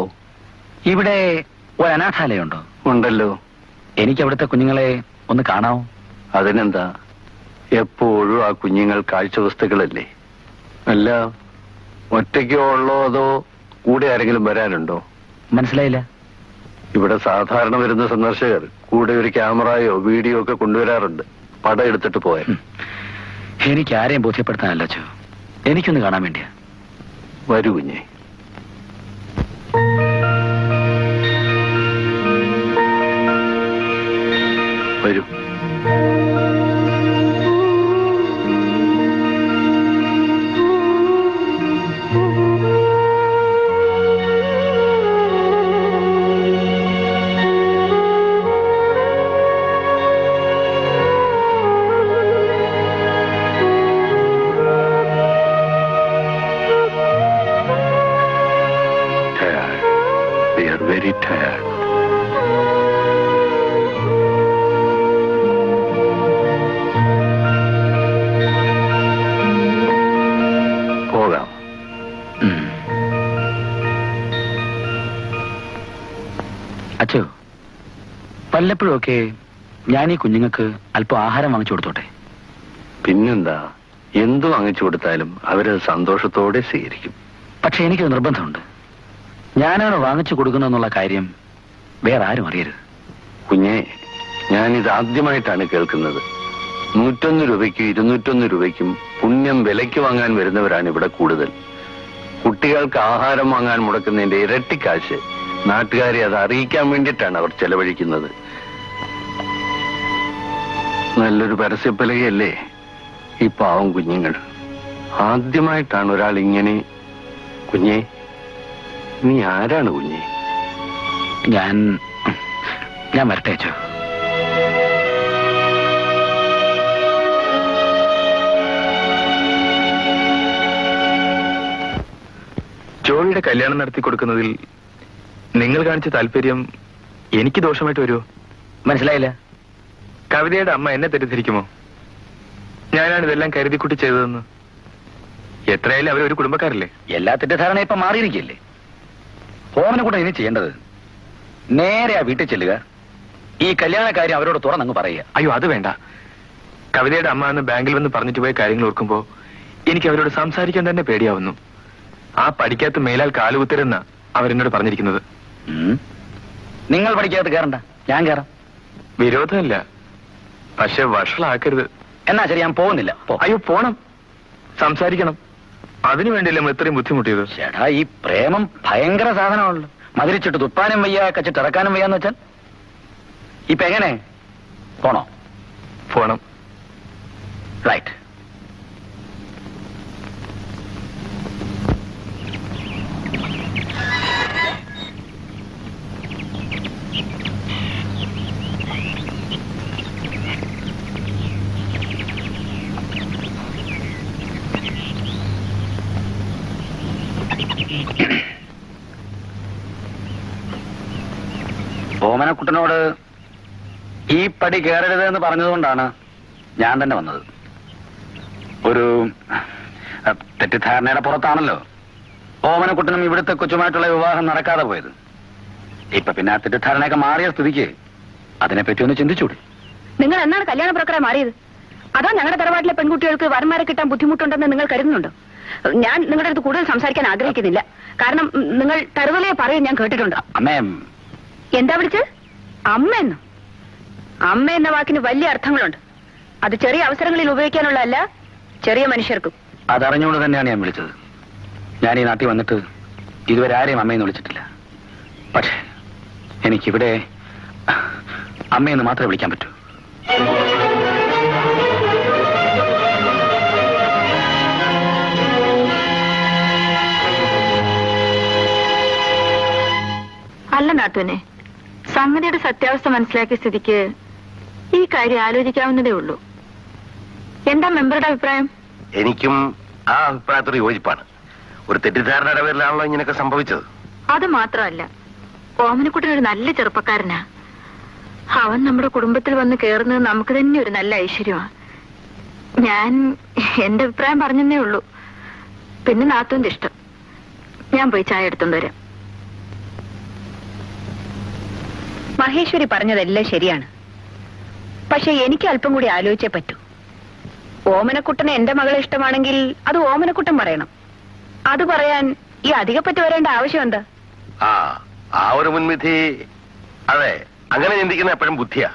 ഇവിടെ ഒരു അനാഥാലയമുണ്ടോ? ഉണ്ടല്ലോ. എനിക്ക് അവിടുത്തെ കുഞ്ഞുങ്ങളെ ഒന്ന് കാണാമോ? അതിനെന്താ, എപ്പോഴും ആ കുഞ്ഞുങ്ങൾ കാഴ്ചവസ്തുക്കളല്ലേ. അല്ല, ഒറ്റയ്ക്കോ ഉള്ളോ അതോ കൂടെ ആരെങ്കിലും വരാനുണ്ടോ? മനസ്സിലായില്ല. ഇവിടെ സാധാരണ വരുന്ന സന്ദർശകർ കൂടെ ഒരു ക്യാമറയോ വീഡിയോ ഒക്കെ കൊണ്ടുവരാറുണ്ട്. പടം എടുത്തിട്ട് പോയാൽ. എനിക്ക് ആരെയും ബോധ്യപ്പെടുത്താനല്ല അച്ചോ, എനിക്കൊന്ന് കാണാൻ വേണ്ടിയാ. വരൂ കുഞ്ഞേ. വരൂ. Very tired. പോകാം. അച്ചോ, വല്ലപ്പോഴൊക്കെ ഞാൻ ഈ കുഞ്ഞുങ്ങൾക്ക് അല്പം ആഹാരം വാങ്ങിച്ചു കൊടുത്തോട്ടെ? പിന്നെന്താ, എന്തു വാങ്ങിച്ചു കൊടുത്താലും അവരത് സന്തോഷത്തോടെ സ്വീകരിക്കും. പക്ഷെ എനിക്കൊരു നിർബന്ധമുണ്ട്. ഞാനാണ് വാങ്ങിച്ചു കൊടുക്കുന്നതെന്നുള്ള കാര്യം വേറെ ആരും അറിയരുത്. കുഞ്ഞെ, ഞാനിത് ആദ്യമായിട്ടാണ് കേൾക്കുന്നത്. 101 രൂപയ്ക്കും 201 രൂപയ്ക്കും പുണ്യം വിലയ്ക്ക് വാങ്ങാൻ വരുന്നവരാണ് ഇവിടെ കൂടുതൽ. കുട്ടികൾക്ക് ആഹാരം വാങ്ങാൻ മുടക്കുന്നതിന്റെ ഇരട്ടി കാശ് നാട്ടുകാരെ അത് അറിയിക്കാൻ വേണ്ടിയിട്ടാണ് അവർ ചെലവഴിക്കുന്നത്. നല്ലൊരു പരസ്യപ്പലകയല്ലേ ഈ പാവം കുഞ്ഞുങ്ങൾ. ആദ്യമായിട്ടാണ് ഒരാൾ ഇങ്ങനെ. കുഞ്ഞെ, നീ ആരാണ് കുഞ്ഞെ? ഞാൻ വരട്ടെ അച്ചോ. ജോയിയുടെ കല്യാണം നടത്തി കൊടുക്കുന്നതിൽ നിങ്ങൾ കാണിച്ച താല്പര്യം എനിക്ക് ദോഷമായിട്ട് വരുമോ? മനസ്സിലായില്ല. കവിതയുടെ അമ്മ എന്നെ തെറ്റിദ്ധരിക്കുമോ? ഞാനാണ് ഇതെല്ലാം കരുതിക്കുട്ടി ചെയ്തതെന്ന്. എത്രയായാലും അവരൊരു കുടുംബക്കാരല്ലേ? എല്ലാ തെറ്റിദ്ധാരണ ഇപ്പൊ മാറിയിരിക്കല്ലേ. ഓമനക്കുട്ടൻ ഇനി ചെയ്യേണ്ടത് നേരെ ആ വീട്ടിൽ ചെല്ലുക, ഈ കല്യാണ കാര്യം അവരോട് തുറന്നങ്ങ് പറയുക. അയ്യോ, അത് വേണ്ട. കവിതയുടെ അമ്മ എന്ന് ബാങ്കിൽ വന്ന് പറഞ്ഞിട്ട് പോയ കാര്യങ്ങൾ ഓർക്കുമ്പോ എനിക്ക് അവരോട് സംസാരിക്കാൻ തന്നെ പേടിയാവുന്നു. ആ പഠിക്കാത്ത മേലാൽ കാലുകുത്തരെന്ന അവരെന്നോട് പറഞ്ഞിരിക്കുന്നത്. നിങ്ങൾ പഠിക്കാത്ത കയറണ്ട, ഞാൻ കയറാം. വിരോധമില്ല, പക്ഷെ വഷളാക്കരുത്. എന്നാ ശരി, ഞാൻ പോകുന്നില്ല. അയ്യോ, പോണം, സംസാരിക്കണം. അതിനു വേണ്ടിയല്ലേ നമ്മൾ ഇത്രയും ബുദ്ധിമുട്ടിയത്? ചേട്ടാ, ഈ പ്രേമം ഭയങ്കര സാധനമാണല്ലോ. മതിരിച്ചിട്ട് തുപ്പാനും വയ്യ, കച്ചിട്ട് ഇറക്കാനും വയ്യാന്ന് വെച്ചാൽ ഇപ്പൊ എങ്ങനെ? പോണോ? പോണം. റൈറ്റ്. ഓമനക്കുട്ടനോട് ഈ പടി കയറരുത് എന്ന് പറഞ്ഞതുകൊണ്ടാണ് ഞാൻ തന്നെ വന്നത്. ഒരു തെറ്റിദ്ധാരണയുടെ പുറത്താണല്ലോ ഓമനക്കുട്ടനും ഇവിടുത്തെ കൊച്ചുമായിട്ടുള്ള വിവാഹം നടക്കാതെ പോയത്. ഇപ്പൊ പിന്നെ ആ തെറ്റിദ്ധാരണയൊക്കെ മാറിയ സ്ഥിതിക്ക് അതിനെപ്പറ്റി ഒന്ന് ചിന്തിച്ചൂടെ? നിങ്ങൾ എന്നാണ് കല്യാണ പ്രക്രിയ മാറിയത്? അതോ ഞങ്ങളുടെ തറവാട്ടിലെ പെൺകുട്ടികൾക്ക് വരന്മാരെ കിട്ടാൻ ബുദ്ധിമുട്ടുണ്ടെന്ന് നിങ്ങൾ കരുതുന്നുണ്ടോ? ഞാൻ നിങ്ങളുടെ അടുത്ത് കൂടുതൽ സംസാരിക്കാൻ ആഗ്രഹിക്കുന്നില്ല. കാരണം നിങ്ങൾ തരുതലയെ പറയും ഞാൻ കേട്ടിട്ടുണ്ട്. അമ്മേ, എന്താ വിളിച്ചത്? അമ്മയെന്നോ? അമ്മ എന്ന വാക്കിന് വലിയ അർത്ഥങ്ങളുണ്ട്. അത് ചെറിയ അവസരങ്ങളിൽ ഉപയോഗിക്കാനുള്ളതല്ല, ചെറിയ മനുഷ്യർക്കും. അതറിഞ്ഞുകൊണ്ട് തന്നെയാണ് ഞാൻ വിളിച്ചത്. ഞാൻ ഈ നാട്ടിൽ വന്നിട്ട് ഇതുവരെ ആരെയും അമ്മയെന്ന് വിളിച്ചിട്ടില്ല. പക്ഷേ എനിക്കിവിടെ അമ്മയെന്ന് മാത്രമേ വിളിക്കാൻ പറ്റൂ. അല്ല നാത്തുവിനെ, സംഗതിയുടെ സത്യാവസ്ഥ മനസ്സിലാക്കിയ സ്ഥിതിക്ക് ഈ കാര്യം ആലോചിക്കാവുന്നതേ ഉള്ളൂ. എന്താ മെമ്പറുടെ അഭിപ്രായം? എനിക്കും ആ അഭിപ്രായത്തോട് യോജിപ്പാണ്. ഒരു തെറ്റിദ്ധാരണയുടെ പേരിലാണല്ലോ ഇങ്ങനെയൊക്കെ സംഭവിച്ചത്. അത് മാത്രമല്ല, ഓമനക്കുട്ടൻ ഒരു നല്ല ചെറുപ്പക്കാരനാ. അവൻ നമ്മുടെ കുടുംബത്തിൽ വന്ന് കയറുന്നത് നമുക്ക് തന്നെ ഒരു നല്ല ഐശ്വര്യമാണ്. ഞാൻ എന്റെ അഭിപ്രായം പറഞ്ഞതേ ഉള്ളൂ. പിന്നെ നാത്തുവിന്റെ ഇഷ്ടം. ഞാൻ പോയി ചായ എടുത്തോണ്ട് വരാം. മഹേശ്വരി പറഞ്ഞതെല്ലാം ശരിയാണ്. പക്ഷെ എനിക്ക് അല്പം കൂടി ആലോചിച്ചേ പറ്റൂ. ഓമനക്കുട്ടന് എന്റെ മകളെ ഇഷ്ടമാണെങ്കിൽ അത് ഓമനക്കുട്ടൻ പറയണം. അത് പറയാൻ ഈ അധികപ്പറ്റ് വരേണ്ട ആവശ്യം എന്താ? ആ ഒരു മുൻവിധി, അതെ, അങ്ങനെ ചിന്തിക്കുന്ന എപ്പോഴും ബുദ്ധിയാ.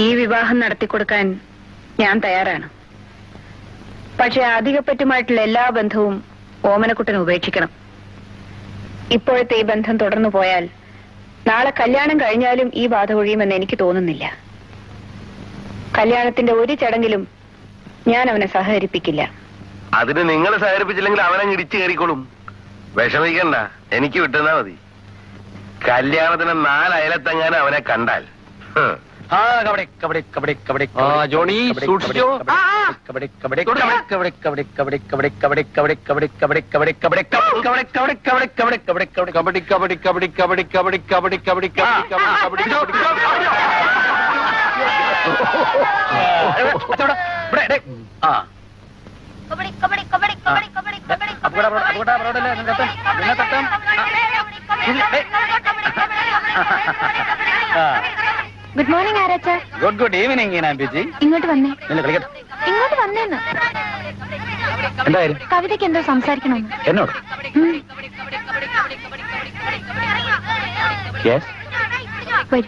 ഈ വിവാഹം നടത്തിക്കൊടുക്കാൻ ഞാൻ തയ്യാറാണ്. പക്ഷെ അധികപ്പറ്റുമായിട്ടുള്ള എല്ലാ ബന്ധവും ഓമനക്കുട്ടൻ ഉപേക്ഷിക്കണം. ഇപ്പോഴത്തെ ഈ ബന്ധം തുടർന്നു പോയാൽ നാളെ കല്യാണം കഴിഞ്ഞാലും ഈ ബാധ ഒഴിയുമെന്ന് എനിക്ക് തോന്നുന്നില്ല. കല്യാണത്തിന്റെ ഒരു ചടങ്ങിലും ഞാൻ അവനെ സഹകരിപ്പിക്കില്ല. അതിന് നിങ്ങൾ സഹകരിപ്പിച്ചില്ലെങ്കിൽ അവനെ ഇടിച്ചു കയറിക്കോളും. വിഷമിക്കണ്ട, എനിക്ക് വിട്ടുന്നാ മതി. കല്യാണത്തിന് 4 അയലത്തെങ്ങാനും അവനെ കണ്ടാൽ ജോണി, സൂക്ഷിച്ചോ. ഗുഡ് മോർണിംഗ് ആരാച്ച. Good evening Biji. ഇങ്ങോട്ട് വന്നേ. കളിക്കട്ടെ. ഇങ്ങോട്ട് വന്നേന്ന്. എന്തായാലും കവിതയ്ക്ക് എന്തോ സംസാരിക്കണമെന്ന്. എന്നോട്? യെസ്. വരൂ.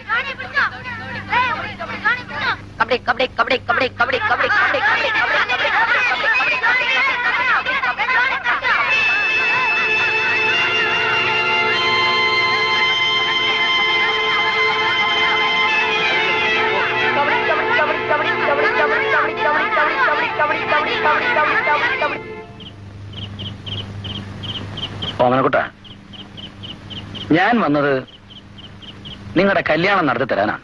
ഓമനക്കുട്ട, ഞാൻ വന്നത് നിങ്ങളുടെ കല്യാണം നടത്തി തരാനാണ്.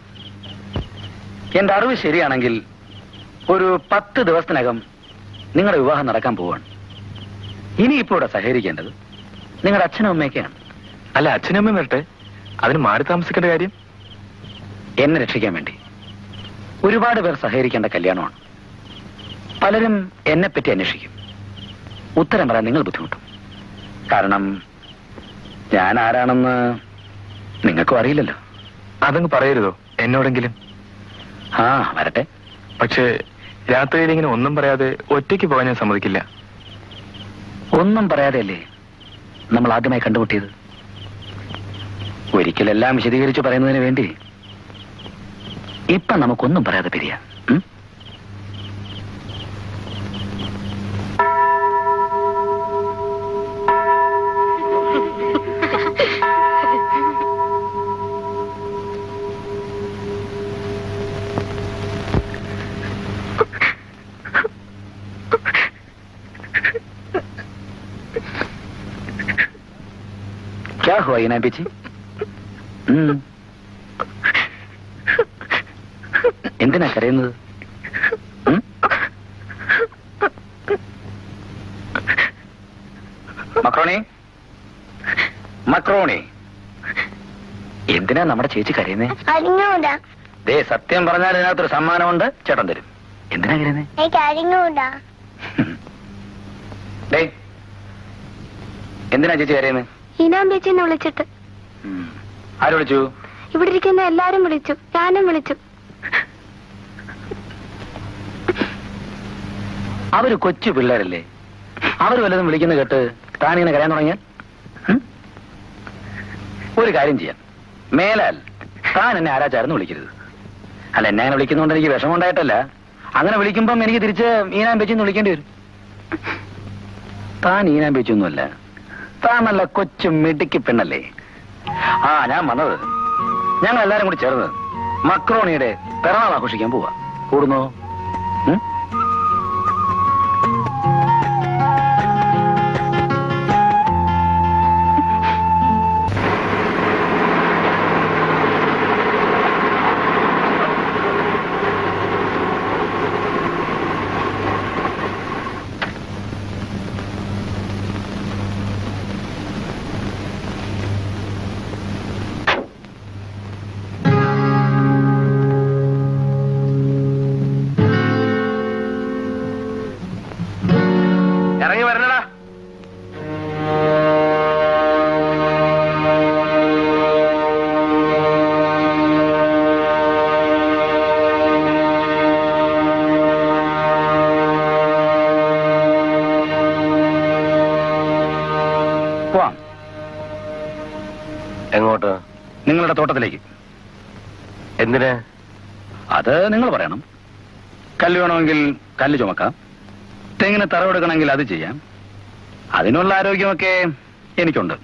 എന്റെ അറിവ് ശരിയാണെങ്കിൽ ഒരു 10 ദിവസത്തിനകം നിങ്ങളുടെ വിവാഹം നടക്കാൻ പോവാണ്. ഇനിയിപ്പോ ഇവിടെ സഹകരിക്കേണ്ടത് നിങ്ങളുടെ അച്ഛനും അമ്മയൊക്കെയാണ്. അല്ല, അച്ഛനും അമ്മയും വരട്ടെ, അതിന് മാറി താമസിക്കേണ്ട കാര്യം? എന്നെ രക്ഷിക്കാൻ വേണ്ടി ഒരുപാട് പേർ സഹകരിക്കേണ്ട കല്യാണമാണ്. പലരും എന്നെപ്പറ്റി അന്വേഷിക്കും. ഉത്തരം പറയാൻ നിങ്ങൾ ബുദ്ധിമുട്ടും. കാരണം ഞാൻ ആരാണെന്ന് നിങ്ങൾക്കും അറിയില്ലല്ലോ. അതങ്ങ് പറയരുതോ എന്നോടെങ്കിലും? ആ വരട്ടെ. പക്ഷേ രാത്രിയിൽ ഇങ്ങനെ ഒന്നും പറയാതെ ഒറ്റയ്ക്ക് പോകാൻ ഞാൻ സമ്മതിക്കില്ല. ഒന്നും പറയാതെയല്ലേ നമ്മൾ ആദ്യമായി കണ്ടുമുട്ടിയത്. ഒരിക്കലെല്ലാം വിശദീകരിച്ച് പറയുന്നതിന് വേണ്ടി ഇപ്പൊ നമുക്കൊന്നും പറയാതെ പിരിയാം. क्या हुआ इना पीछे? എന്തിനാ കരയുന്നത്? മക്രോണി, മക്രോണി, എന്തിനാ നമ്മുടെ ചേച്ചി കരയുന്നേ? അറിഞ്ഞൂടാ. ദേ സത്യം പറഞ്ഞാൽ ഇതിനകത്തൊരു സമ്മാനമുണ്ട്, ചേട്ടൻ തരും. എന്തിനാ കരയുന്നേ? എനിക്ക് അറിഞ്ഞൂടാ. ഡേ എന്തിനാ ചേച്ചി കരയുന്നേ? ഇനാം ചേച്ചിന്ന് വിളിച്ചിട്ട്. ആര് വിളിച്ചു? ഇവിടെ ഇരിക്കുന്ന എല്ലാരും വിളിച്ചു, ഞാനും വിളിച്ചു. അവര് കൊച്ചു പിള്ളേരല്ലേ, അവര് വല്ലതും വിളിക്കുന്ന കേട്ട് താനിങ്ങനെ കരയാൻ തുടങ്ങിയാൽ? ഒരു കാര്യം ചെയ്യാം, മേലാൽ താൻ എന്നെ ആരാച്ചാരെന്ന് വിളിക്കരുത്. അല്ല, എന്നെ അങ്ങനെ വിളിക്കുന്നതുകൊണ്ട് എനിക്ക് വിഷമം ഉണ്ടായിട്ടല്ല. അങ്ങനെ വിളിക്കുമ്പം എനിക്ക് തിരിച്ച് ഈനാൻ പേച്ചെന്ന് വിളിക്കേണ്ടി വരും. താൻ ഈനാൻ പേച്ചൊന്നുമല്ല, താൻ നല്ല കൊച്ചു മിടുക്കി പെണ്ണല്ലേ. ആ ഞാൻ വന്നത് ഞങ്ങൾ എല്ലാരും കൂടി ചേർന്ന് മക്രോണിയുടെ പിറന്നാൾ ആഘോഷിക്കാൻ പോവാ. കൂടുന്നോ? ഇറങ്ങി വരണടാ. പോവാം. എങ്ങോട്ട്? നിങ്ങളുടെ തോട്ടത്തിലേക്ക്. എന്തിന്? അത് നിങ്ങൾ പറയണം. കല്ല് വേണമെങ്കിൽ കല്ല് ചുമക്കാം, തെങ്ങിന് തറവെടുക്കണമെങ്കിൽ അത് ചെയ്യാം. അതിനുള്ള ആരോഗ്യമൊക്കെ എനിക്കുണ്ട്.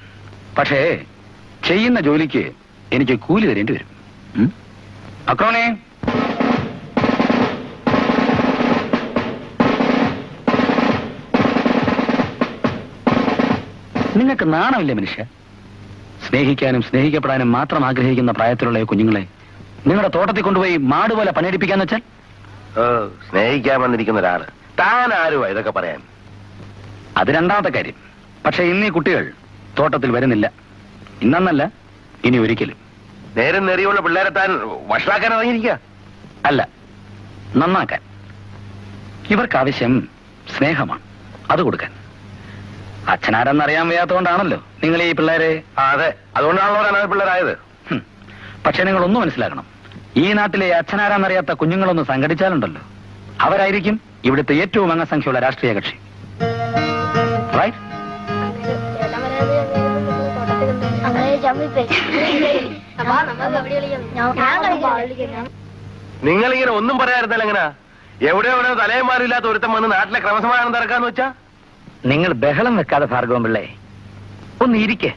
പക്ഷേ ചെയ്യുന്ന ജോലിക്ക് എനിക്ക് കൂലി തരേണ്ടി വരും. അക്രോണേ, നിങ്ങൾക്ക് നാണമില്ലേ മനുഷ്യ? സ്നേഹിക്കാനും സ്നേഹിക്കപ്പെടാനും മാത്രം ആഗ്രഹിക്കുന്ന പ്രായത്തിലുള്ള ഈ കുഞ്ഞുങ്ങളെ നിങ്ങളുടെ തോട്ടത്തിൽ കൊണ്ടുപോയി മാടുപോലെ പണിയെടുപ്പിക്കാന്ന് വെച്ചാൽ? സ്നേഹിക്കാൻ വന്നിരിക്കുന്ന ഒരാള് താൻ ആരുവാ ഇതൊക്കെ പറയാൻ? അത് രണ്ടാമത്തെ കാര്യം. പക്ഷെ ഇന്ന് ഈ കുട്ടികൾ തോട്ടത്തിൽ വരുന്നില്ല. ഇന്നല്ല, ഇനി ഒരിക്കലും. നേരം നെറിയുള്ള പിള്ളേരെ താൻ വഷളാക്കാൻ ഇറങ്ങിയിരിക്കുക? അല്ല, നന്നാക്കാൻ. ഇവർക്ക് ആവശ്യം സ്നേഹമാണ്, അത് കൊടുക്കാൻ. അച്ഛനാരെന്നറിയാൻ വയ്യാത്തതുകൊണ്ടാണല്ലോ നിങ്ങൾ ഈ പിള്ളേരെ. അതെ, അതുകൊണ്ടാണല്ലോ അനാഥ പിള്ളേരായത്. പക്ഷെ നിങ്ങൾ ഒന്ന് മനസ്സിലാക്കണം, ഈ നാട്ടിലെ അച്ഛനാരാന്നറിയാത്ത കുഞ്ഞുങ്ങളൊന്ന് സംഘടിച്ചാലുണ്ടല്ലോ, അവരായിരിക്കും ഇവിടുത്തെ ഏറ്റവും അംഗസംഖ്യയുള്ള രാഷ്ട്രീയ കക്ഷി. റൈറ്റ്? നിങ്ങളിങ്ങനെ ഒന്നും പറയാറുണ്ടല്ലോ. എങ്ങനാ എവിടെയോ തലയന്മാരില്ലാത്ത ഒരുത്തം വന്ന് നാട്ടിലെ ക്രമസമാധാനം തിറക്കാന്ന് വെച്ചാ? നിങ്ങൾ ബഹളം വെക്കാതെ ഭാർഗവൻ പിള്ളേ, ഒന്ന് ഇരിക്കേ.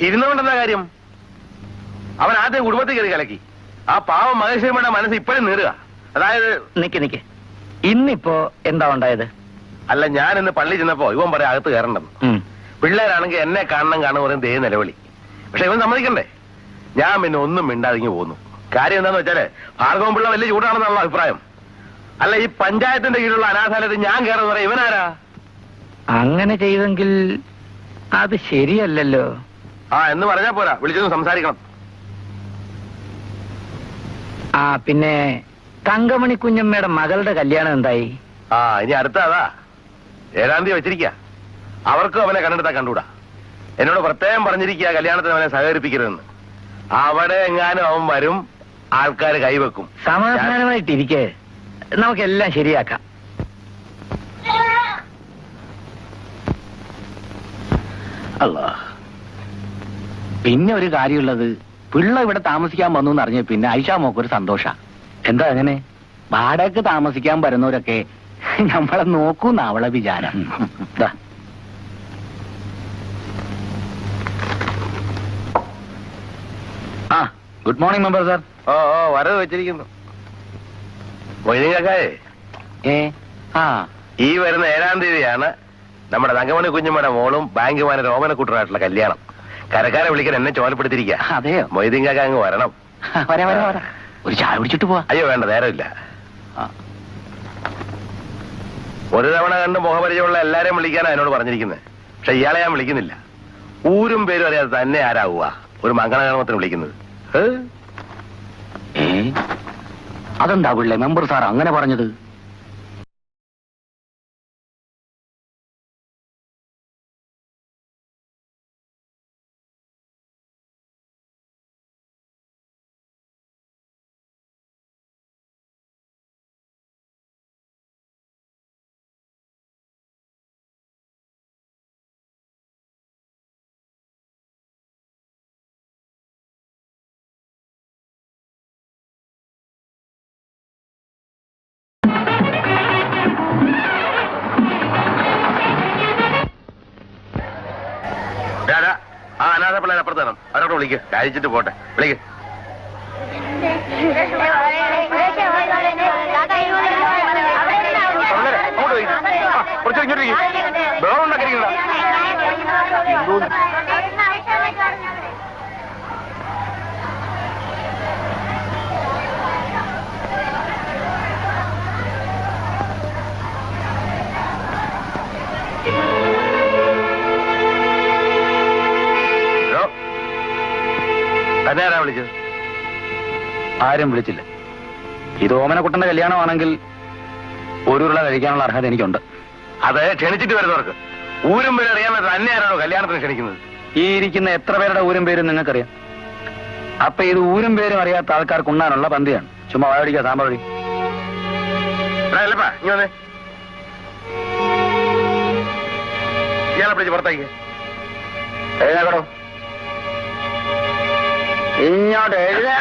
ഇരുന്നുകൊണ്ടെന്താ കാര്യം? അവൻ ആദ്യം കുടുംബത്തിൽ കയറി കലക്കി. ആ പാവം മഹേശ്വരമ്മയുടെ മനസ്സ് ഇപ്പോഴും നേറുക. അതായത് നിക്ക് ഇന്നിപ്പോ എന്താ ഉണ്ടായത്? അല്ല, ഞാൻ ഇന്ന് പള്ളി ചെന്നപ്പോ ഇവൻ പറയാം അകത്ത് കയറണ്ടെന്ന്. പിള്ളേരാണെങ്കിൽ എന്നെ കാണണം പറയും ദേ നിലവിളി. പക്ഷെ ഇവൻ സമ്മതിക്കണ്ടേ? ഞാൻ പിന്നെ ഒന്നും മിണ്ടാതിങ്ങി പോന്നു. കാര്യം എന്താന്ന് വെച്ചാല് ഭാർഗവൻ പിള്ള വലിയ ചൂടാണെന്നുള്ള അഭിപ്രായം. അല്ല, ഈ പഞ്ചായത്തിന്റെ കീഴിലുള്ള അനാഥാലയത്തിൽ ഞാൻ കയറുന്ന പറയാം ഇവനാരാ? അങ്ങനെ ചെയ്തെങ്കിൽ അത് ശരിയല്ലല്ലോ. ആ എന്ന് പറഞ്ഞാ പോരാ, വിളിച്ചൊന്ന് സംസാരിക്കണം. ആ പിന്നെ തങ്കമണി കുഞ്ഞമ്മയുടെ മകളുടെ കല്യാണം എന്തായി? ആ ഇനി അടുത്ത അതാ 7-ാം തീയതി വെച്ചിരിക്ക. അവർക്കും അവനെ കണ്ടെടുത്താ കണ്ടൂടാ. എന്നോട് പ്രത്യേകം പറഞ്ഞിരിക്കുക കല്യാണത്തിന് അവനെ സഹകരിപ്പിക്കരുതെന്ന്. അവിടെ എങ്ങാനും അവൻ വരും, ആൾക്കാർ കൈവെക്കും. സമാധാനമായിട്ടിരിക്കെ, നമുക്കെല്ലാം ശരിയാക്കാം. അല്ലാ, പിന്നെ ഒരു കാര്യമുള്ളത്, പിള്ള ഇവിടെ താമസിക്കാൻ വന്നു എന്ന് അറിഞ്ഞ പിന്നെ ഐഷാമോക്ക് ഒരു സന്തോഷ. എന്താ അങ്ങനെ? വാടകയ്ക്ക് താമസിക്കാൻ വരുന്നവരൊക്കെ നമ്മളെ നോക്കൂന്ന അവളെ വിചാരം. ദാ. ആ ഗുഡ് മോർണിംഗ് മെമ്പർ സാർ. ഓ ഓ വരവ് വെച്ചിരിക്കുന്നു. മൊയ്തീൻകാക്കായെ, ആ ഈ വരുന്ന 7-ാം തീയതിയാണ് നമ്മുടെ തങ്കമണി കുഞ്ഞമ്മയുടെ മോളും ബാങ്ക് മാനേജർ ഓമനക്കുട്ടനായിട്ടുള്ള കല്യാണം. കരക്കാരെ വിളിക്കാൻ എന്നെ ചോലപ്പെടുത്തിരിക്കുക. അതെയോ? മൊയ്തീൻകാക്ക അങ്ങ് വരണം. വരാ ഒരു ചായ കുടിച്ചിട്ട് പോവാ. അയ്യോ വേണ്ട, നേരമില്ല. ഒരു തവണ കണ്ട് മുഖപരിചയമുള്ള എല്ലാരെയും വിളിക്കാനാണ് എന്നോട് പറഞ്ഞിരിക്കുന്നത്. പക്ഷെ ഇയാളെ ഞാൻ വിളിക്കുന്നില്ല. ഊരും പേരും അറിയാതെ തന്നെ ആരാവുക ഒരു മംഗളകർമ്മത്തിന് വിളിക്കുന്നത്. അതെന്താ പിള്ളേ മെമ്പർ സാർ അങ്ങനെ പറഞ്ഞത്? ആ അനാഥ പിള്ളേർ അപ്പുറത്ത് തരണം. അവരോട് വിളിക്ക്, കഴിച്ചിട്ട് പോട്ടെ. വിളിക്ക്. തന്നെയാരാ വിളിച്ചത്? ആരും വിളിച്ചില്ല. ഇത് ഓമനക്കുട്ടന്റെ കല്യാണമാണെങ്കിൽ ഒരു ഉരുള കഴിക്കാനുള്ള അർഹത എനിക്കുണ്ട്. അത് ക്ഷണിച്ചിട്ട് വരുന്നവർക്ക്. ഊരും പേര് അറിയാൻ തന്നെയാണോ കല്യാണത്തിന് ക്ഷണിക്കുന്നത്? ഈ ഇരിക്കുന്ന എത്ര പേരുടെ ഊരും പേരും നിങ്ങൾക്കറിയാം. അപ്പൊ ഇത് ഊരും പേരും അറിയാത്ത ആൾക്കാർക്ക് ഉണ്ണാനുള്ള പന്തിയാണ്. ചുമ്മാ വാഴടിക്കുക സാമ്പാർ വഴി. അല്ലപ്പാ ഇനി വന്നേ, ഇയാളെ പിടിച്ച് പുറത്തേക്ക് എഴുന്നേക്കടോ. ഇങ്ങോട്ട് എഴുതാ.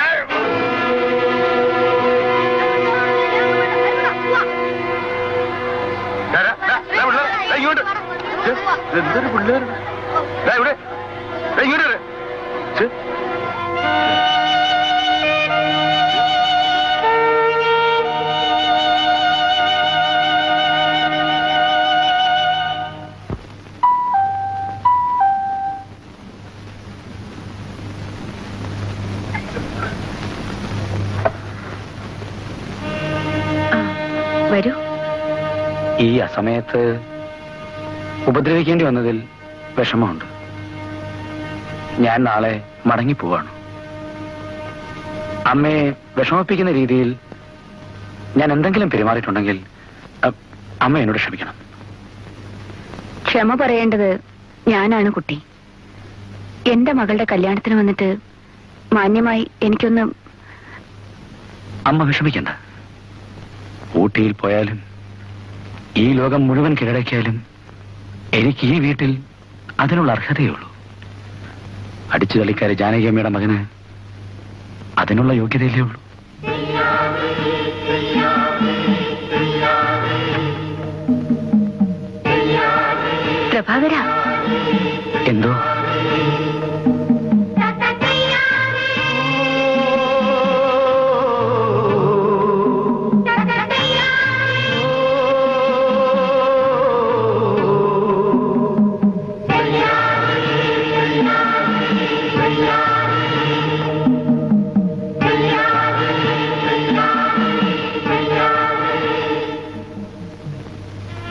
ഇങ്ങോട്ട് എന്തൊരു പിള്ളേർ ഇവിടെ ഇങ്ങോട്ട്. വരൂ. ഈ അസമയത്ത് ഉപദ്രവിക്കേണ്ടി വന്നതിൽ വിഷമമുണ്ട്. ഞാൻ നാളെ മടങ്ങിപ്പോവാണ്. അമ്മയെ വിഷമിപ്പിക്കുന്ന രീതിയിൽ ഞാൻ എന്തെങ്കിലും പെരുമാറിയിട്ടുണ്ടെങ്കിൽ അമ്മ എന്നോട് ക്ഷമിക്കണം. ക്ഷമ പറയേണ്ടത് ഞാനാണ് കുട്ടി. എന്റെ മകളുടെ കല്യാണത്തിന് വന്നിട്ട് മാന്യമായി എനിക്കൊന്ന്. അമ്മ വിഷമിക്കണ്ട. ഊട്ടിയിൽ പോയാലും ഈ ലോകം മുഴുവൻ കീഴടക്കിയാലും എനിക്ക് ഈ വീട്ടിൽ അതിനുള്ള അർഹതയുള്ളൂ. അടിച്ചു കളിക്കാരി ജാനകിയമ്മയുടെ മകന് അതിനുള്ള യോഗ്യതയില്ലേ ഉള്ളൂ. പ്രഭാകര, എന്തോ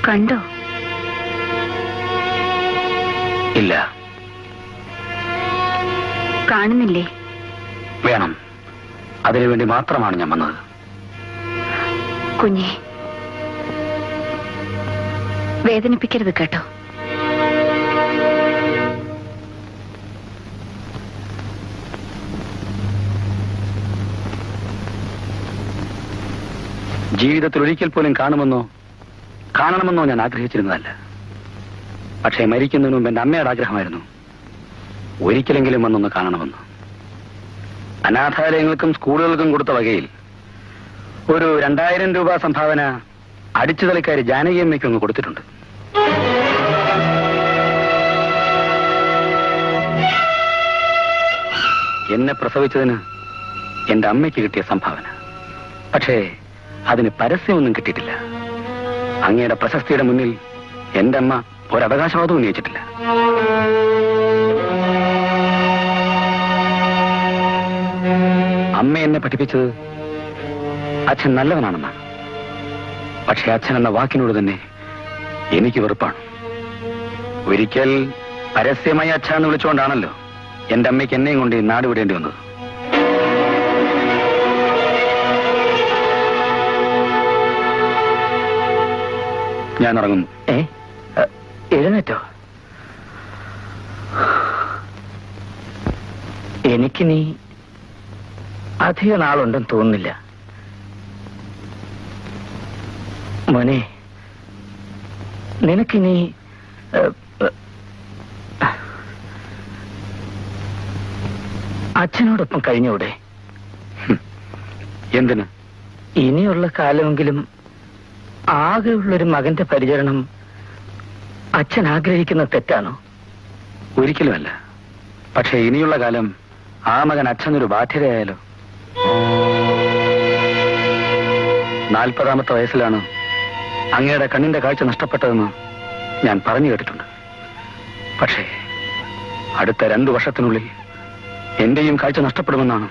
കണ്ടോ? കാണുന്നില്ലേ? വേണം. അതിനുവേണ്ടി മാത്രമാണ് ഞാൻ വന്നത്. കുഞ്ഞെ, വേദനിപ്പിക്കരുത് കേട്ടോ. ജീവിതത്തിൽ ഒരിക്കൽ പോലും കാണണമെന്നോ ഞാൻ ആഗ്രഹിച്ചിരുന്നതല്ല. പക്ഷേ മരിക്കുന്നതിന് മുമ്പ് എന്റെ അമ്മയുടെ ആഗ്രഹമായിരുന്നു ഒരിക്കലെങ്കിലും വന്നൊന്ന് കാണണമെന്ന്. അനാഥാലയങ്ങൾക്കും സ്കൂളുകൾക്കും കൊടുത്ത വകയിൽ ഒരു 2000 രൂപ സംഭാവന അടിച്ചുതളിക്കാരി ജാനകിയമ്മയ്ക്കും ഒന്ന് കൊടുത്തിട്ടുണ്ട്. എന്നെ പ്രസവിച്ചതിന് എന്റെ അമ്മയ്ക്ക് കിട്ടിയ സംഭാവന. പക്ഷേ അതിന് പരസ്യമൊന്നും കിട്ടിയിട്ടില്ല. അങ്ങയുടെ പ്രശസ്തിയുടെ മുന്നിൽ എന്റെ അമ്മ ഒരവകാശവാദവും ഉന്നയിച്ചിട്ടില്ല. അമ്മ എന്നെ പഠിപ്പിച്ചത് അച്ഛൻ നല്ലവനാണെന്നാണ്. പക്ഷെ അച്ഛൻ എന്ന വാക്കിനോട് തന്നെ എനിക്ക് വെറുപ്പാണ്. ഒരിക്കൽ പരസ്യമായി അച്ഛ എന്ന് വിളിച്ചുകൊണ്ടാണല്ലോ എന്റെ അമ്മയ്ക്ക് എന്നെയും കൊണ്ട് ഈ നാട് വിടേണ്ടി വന്നത്. ഞാൻ ഇറങ്ങുന്നു. എഴുന്നേറ്റോ? എനിക്കിനി അധിക നാളുണ്ടെന്ന് തോന്നുന്നില്ല. മോനെ, നിനക്കിനി അച്ഛനോടൊപ്പം കഴിഞ്ഞൂടെ? എന്തിന്? ഇനിയുള്ള കാലമെങ്കിലും ആകെയുള്ളൊരു മകന്റെ പരിചരണം അച്ഛൻ ആഗ്രഹിക്കുന്ന തെറ്റാണോ? ഒരിക്കലുമല്ല. പക്ഷെ ഇനിയുള്ള കാലം ആ മകൻ അച്ഛനൊരു ബാധ്യതയായാലോ? 40ാമത്തെ വയസ്സിലാണ് അങ്ങയുടെ കണ്ണിന്റെ കാഴ്ച നഷ്ടപ്പെട്ടതെന്ന് ഞാൻ പറഞ്ഞു കേട്ടിട്ടുണ്ട്. പക്ഷേ അടുത്ത 2 വർഷത്തിനുള്ളിൽ എന്റെയും കാഴ്ച നഷ്ടപ്പെടുമെന്നാണ്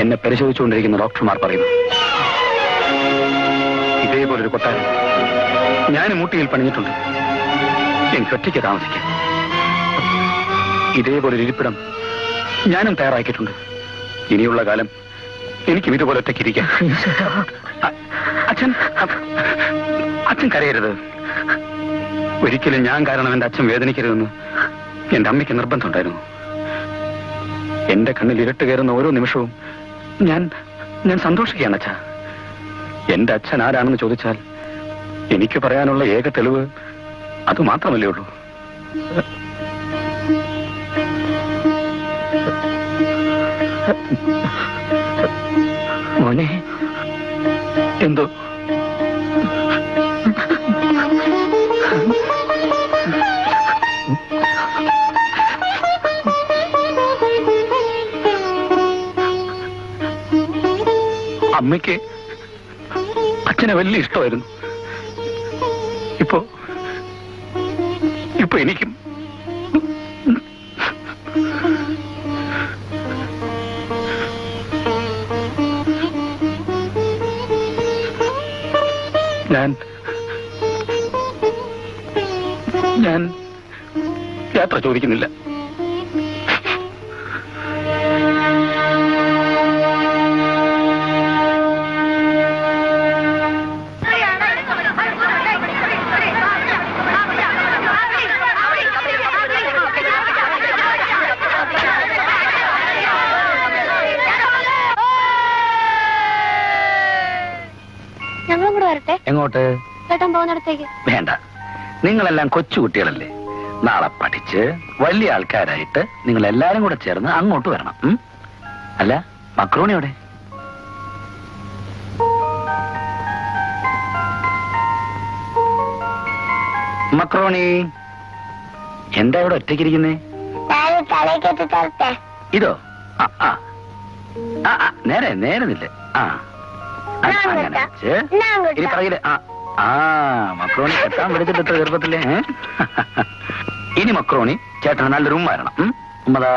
എന്നെ പരിശോധിച്ചുകൊണ്ടിരിക്കുന്ന ഡോക്ടർമാർ പറയുന്നത്. ഇതേപോലൊരു കൊട്ടാരം ഞാൻ ഊട്ടിയിൽ പണിഞ്ഞിട്ടുണ്ട്. എനിക്ക് ഒറ്റയ്ക്ക് താമസിക്കാം. ഇതേപോലൊരു ഇരിപ്പിടം ഞാനും തയ്യാറാക്കിയിട്ടുണ്ട്. ഇനിയുള്ള കാലം എനിക്കും ഇതുപോലെ ഒറ്റയ്ക്കിരിക്കാം. അച്ഛൻ കരയരുത്. ഒരിക്കലും ഞാൻ കാരണം എന്റെ അച്ഛൻ വേദനിക്കരുതെന്ന് എന്റെ അമ്മയ്ക്ക് നിർബന്ധമുണ്ടായിരുന്നു. എന്റെ കണ്ണിൽ ഇരട്ട് കയറുന്ന ഓരോ നിമിഷവും ഞാൻ സന്തോഷിക്കുകയാണ് അച്ഛാ. എന്റെ അച്ഛൻ ആരാണെന്ന് ചോദിച്ചാൽ എനിക്ക് പറയാനുള്ള ഏക തെളിവ് അത് മാത്രമല്ലേ ഉള്ളൂ. മോനെ, എന്തോ അമ്മയ്ക്ക് അച്ഛനെ വലിയ ഇഷ്ടമായിരുന്നു. ഇപ്പൊ എനിക്കും. ഞാൻ യാത്ര ചോദിക്കുന്നില്ല. ഞങ്ങളും കൂടെ വരട്ടെ? എങ്ങോട്ട്? ചേട്ടൻ പോകുന്നിടത്തേക്ക്. വേണ്ട, നിങ്ങളെല്ലാം കൊച്ചുകുട്ടികളല്ലേ. നാളെ പഠിച്ച് വലിയ ആൾക്കാരായിട്ട് നിങ്ങൾ എല്ലാരും കൂടെ ചേർന്ന് അങ്ങോട്ട് വരണം. അല്ല, മക്രോണിയോടെ? മക്രോണി എന്താ ഇവിടെ ഒറ്റയ്ക്കിരിക്കുന്നേ? ഇതോ? നേരെ നില്ല. അങ്ങനെ വെച്ച് ഇനി പറയില്ലേ? മക്രോണി കെട്ടാൻ വിളിച്ചിട്ട് ചെറുപ്പത്തില്ലേ? ഇനി മക്രോണി ചേട്ടന് നല്ലൊരു ഉമ്മ വരണം. ഉമ്മതാ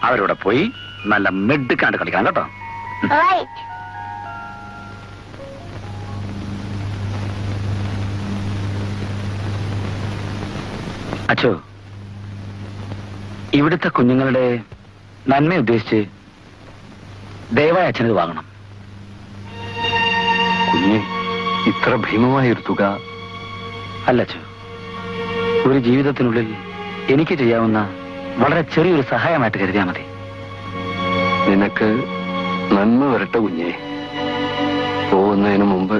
അവരോടെ പോയി നല്ല മെഡ്ക്കാണ്ട് കളിക്കണം കേട്ടോ. അച്ചോ, ഇവിടുത്തെ കുഞ്ഞുങ്ങളുടെ നന്മ ഉദ്ദേശിച്ച് ദയവായി അച്ഛനത് വാങ്ങണം. കുഞ്ഞെ, ഇത്ര ഭീമമായ ഒരു തുക അല്ല അച്ഛു, ഒരു ജീവിതത്തിനുള്ളിൽ എനിക്ക് ചെയ്യാവുന്ന വളരെ ചെറിയൊരു സഹായമായിട്ട് കരുതിയാൽ മതി. നിനക്ക് നന്മ വരട്ടെ കുഞ്ഞെ. പോകുന്നതിന് മുമ്പ്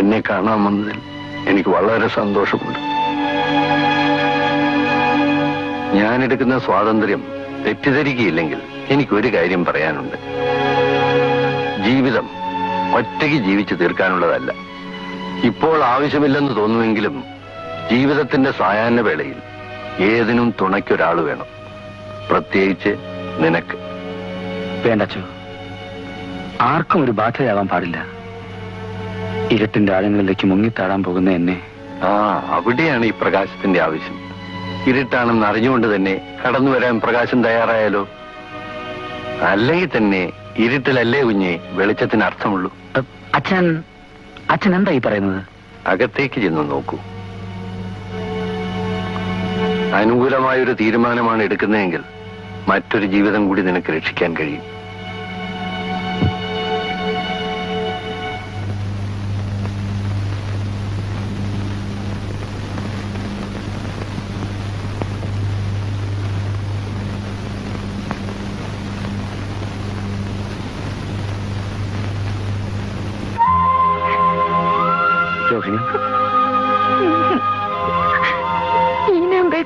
എന്നെ കാണാൻ വന്നതിൽ എനിക്ക് വളരെ സന്തോഷമുണ്ട്. ഞാനെടുക്കുന്ന സ്വാതന്ത്ര്യം തെറ്റിദ്ധരിക്കുകയില്ലെങ്കിൽ എനിക്കൊരു കാര്യം പറയാനുണ്ട്. ജീവിതം ഒറ്റയ്ക്ക് ജീവിച്ചു തീർക്കാനുള്ളതല്ല. ഇപ്പോൾ ആവശ്യമില്ലെന്ന് തോന്നുമെങ്കിലും ജീവിതത്തിന്റെ സായാഹ്ന വേളയിൽ ഏതിനും തുണയ്ക്കൊരാൾ വേണം, പ്രത്യേകിച്ച് നിനക്ക്. വേണ്ട അച്ഛു, ആർക്കും ഒരു ബാധയാവാൻ പാടില്ല. ഇരുട്ടിന്റെ ആഴങ്ങളിലേക്ക് മുങ്ങിത്താടാൻ പോകുന്ന എന്നെ. അവിടെയാണ് ഈ പ്രകാശത്തിന്റെ ആവശ്യം. ഇരുട്ടാണെന്ന് അറിഞ്ഞുകൊണ്ട് തന്നെ കടന്നു വരാൻ പ്രകാശം തയ്യാറായാലോ? അല്ലെങ്കിൽ തന്നെ ഇരുട്ടിലല്ലേ കുഞ്ഞെ വെളിച്ചത്തിന് അർത്ഥമുള്ളൂ. അച്ഛൻ എന്താ ഈ പറയുന്നത്? അകത്തേക്ക് ചെന്ന് നോക്കൂ. അനുകൂലമായൊരു തീരുമാനമാണ് എടുക്കുന്നതെങ്കിൽ മറ്റൊരു ജീവിതം കൂടി നിനക്ക് രക്ഷിക്കാൻ കഴിയും. രോഹിണി, ഈ നമ്പർ